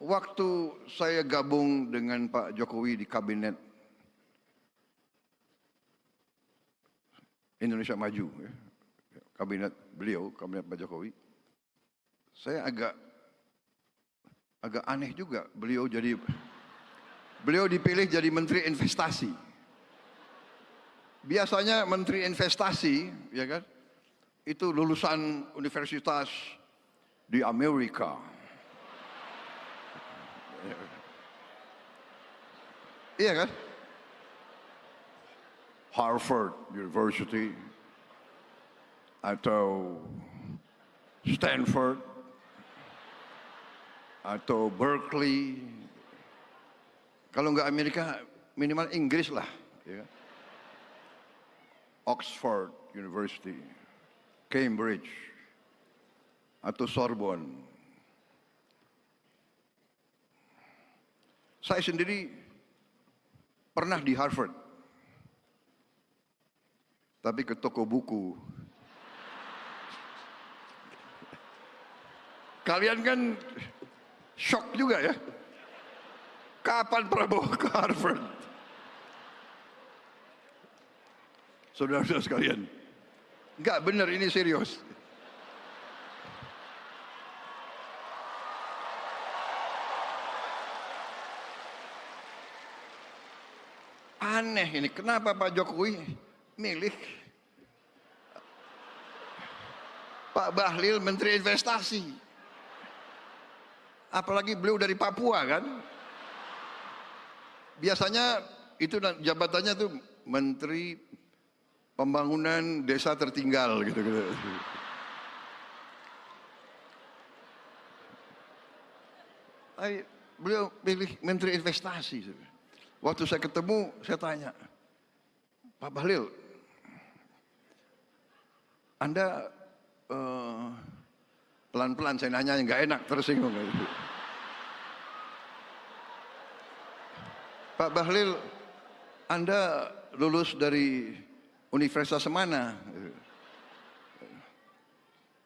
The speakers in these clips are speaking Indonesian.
waktu saya gabung dengan Pak Jokowi di kabinet Indonesia Maju, ya, kabinet beliau, kabinet Pak Jokowi, saya agak aneh juga beliau dipilih jadi Menteri Investasi. Biasanya Menteri Investasi, ya kan, itu lulusan universitas di Amerika. Iya kan? Harvard University atau Stanford atau Berkeley. Kalau nggak Amerika, minimal Inggris lah. Ya. Oxford University, Cambridge, atau Sorbonne. Saya sendiri pernah di Harvard, tapi ke toko buku. Kalian kan shock juga ya. Kapan Prabowo ke Harvard? Saudara-saudara sekalian, enggak benar, ini serius. Aneh ini, kenapa Pak Jokowi milih Pak Bahlil Menteri Investasi? Apalagi beliau dari Papua kan? Biasanya itu jabatannya tuh Menteri Pembangunan Desa Tertinggal gitu. Beliau pilih Menteri Investasi. Waktu saya ketemu, saya tanya, Pak Bahlil, Anda pelan-pelan saya nanya, nggak enak, tersinggung. Pak Bahlil, Anda lulus dari universitas mana?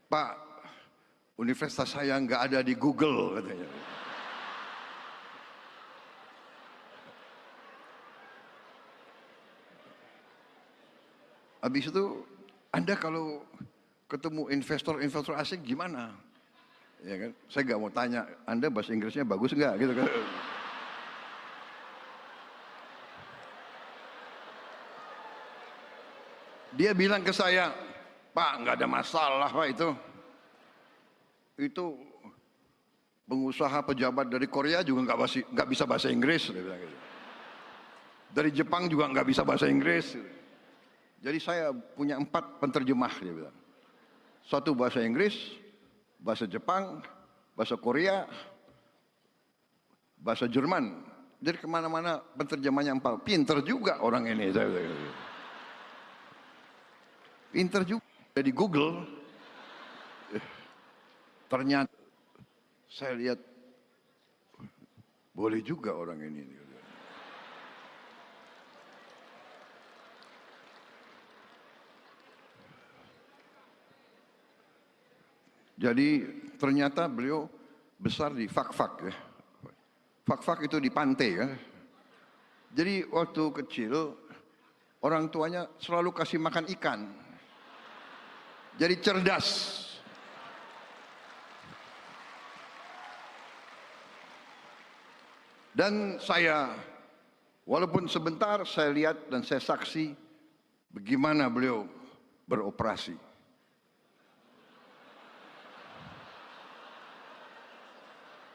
Pak, universitas saya nggak ada di Google, katanya. Habis itu, Anda kalau ketemu investor asing gimana? Ya kan? Saya nggak mau tanya, Anda bahasa Inggrisnya bagus nggak? Gitu kan? Dia bilang ke saya, Pak, nggak ada masalah Pak itu. Itu pengusaha pejabat dari Korea juga nggak bisa bahasa Inggris. Dia bilang gitu. Dari Jepang juga nggak bisa bahasa Inggris. Jadi saya punya 4 penterjemah, dia bilang. 1 bahasa Inggris, bahasa Jepang, bahasa Korea, bahasa Jerman. Jadi kemana-mana penterjemahnya 4. Pinter juga orang ini. Saya bilang gitu. Pinter juga. Di Google, ternyata saya lihat boleh juga orang ini. Jadi ternyata beliau besar di Fak-Fak ya. Fak-Fak itu di pantai kan. Jadi waktu kecil orang tuanya selalu kasih makan ikan. Jadi cerdas. Dan saya, walaupun sebentar, saya lihat dan saya saksi bagaimana beliau beroperasi.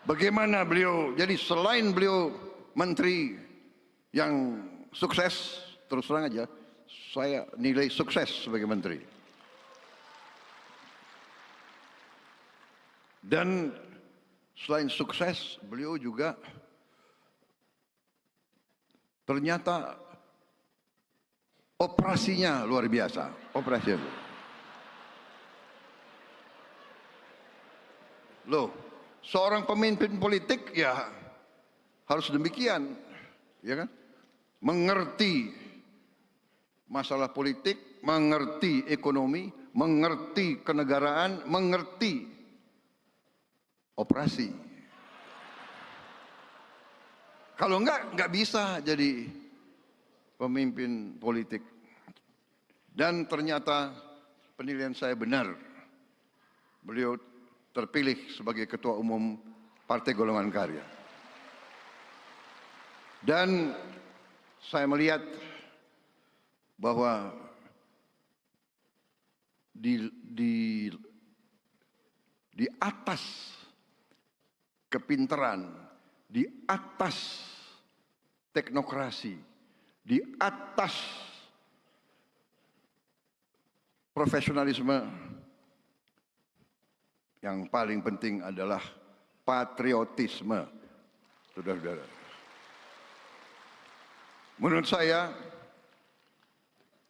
Bagaimana beliau, jadi selain beliau menteri yang sukses, terus terang aja, saya nilai sukses sebagai menteri. Dan selain sukses, beliau juga ternyata operasinya luar biasa. Operasinya. Loh, seorang pemimpin politik ya harus demikian, ya kan? Mengerti masalah politik, mengerti ekonomi, mengerti kenegaraan, mengerti operasi. Kalau enggak bisa jadi pemimpin politik. Dan ternyata penilaian saya benar. Beliau terpilih sebagai Ketua Umum Partai Golongan Karya. Dan saya melihat bahwa di atas kepintaran, di atas teknokrasi, di atas profesionalisme, yang paling penting adalah patriotisme, saudara-saudara. Menurut saya,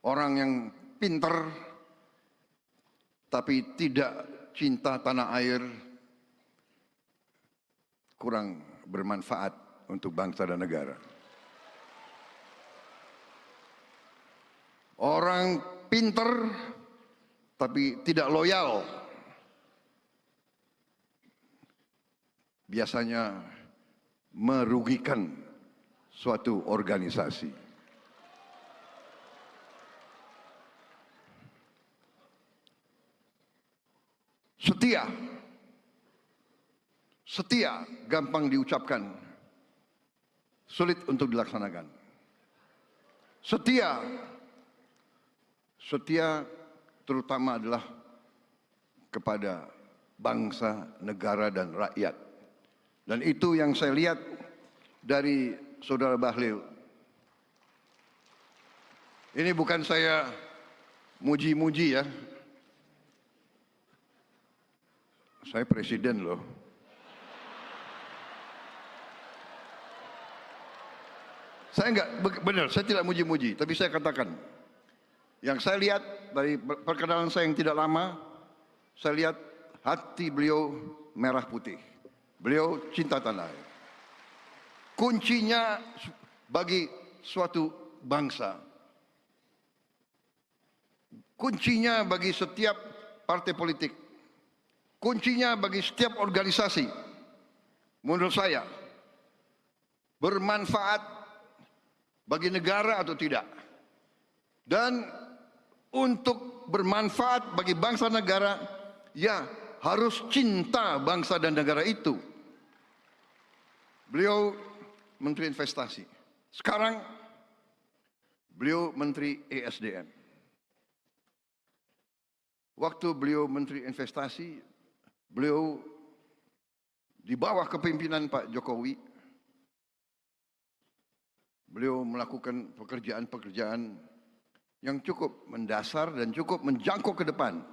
orang yang pintar tapi tidak cinta tanah air kurang bermanfaat untuk bangsa dan negara. Orang pintar tapi tidak loyal biasanya merugikan suatu organisasi. Setia gampang diucapkan, sulit untuk dilaksanakan. Setia terutama adalah kepada bangsa, negara, dan rakyat. Dan itu yang saya lihat dari Saudara Bahlil. Ini bukan saya muji-muji ya. Saya presiden loh. Saya enggak, benar, saya tidak muji-muji, tapi saya katakan, yang saya lihat dari perkenalan saya yang tidak lama, saya lihat hati beliau merah putih. Beliau cinta tanah air. Kuncinya bagi suatu bangsa, kuncinya bagi setiap partai politik, kuncinya bagi setiap organisasi, menurut saya, bermanfaat bagi negara atau tidak. Dan untuk bermanfaat bagi bangsa negara, ya harus cinta bangsa dan negara itu. Beliau Menteri Investasi. Sekarang beliau Menteri ESDM. Waktu beliau Menteri Investasi, beliau di bawah kepemimpinan Pak Jokowi, beliau melakukan pekerjaan-pekerjaan yang cukup mendasar dan cukup menjangkau ke depan.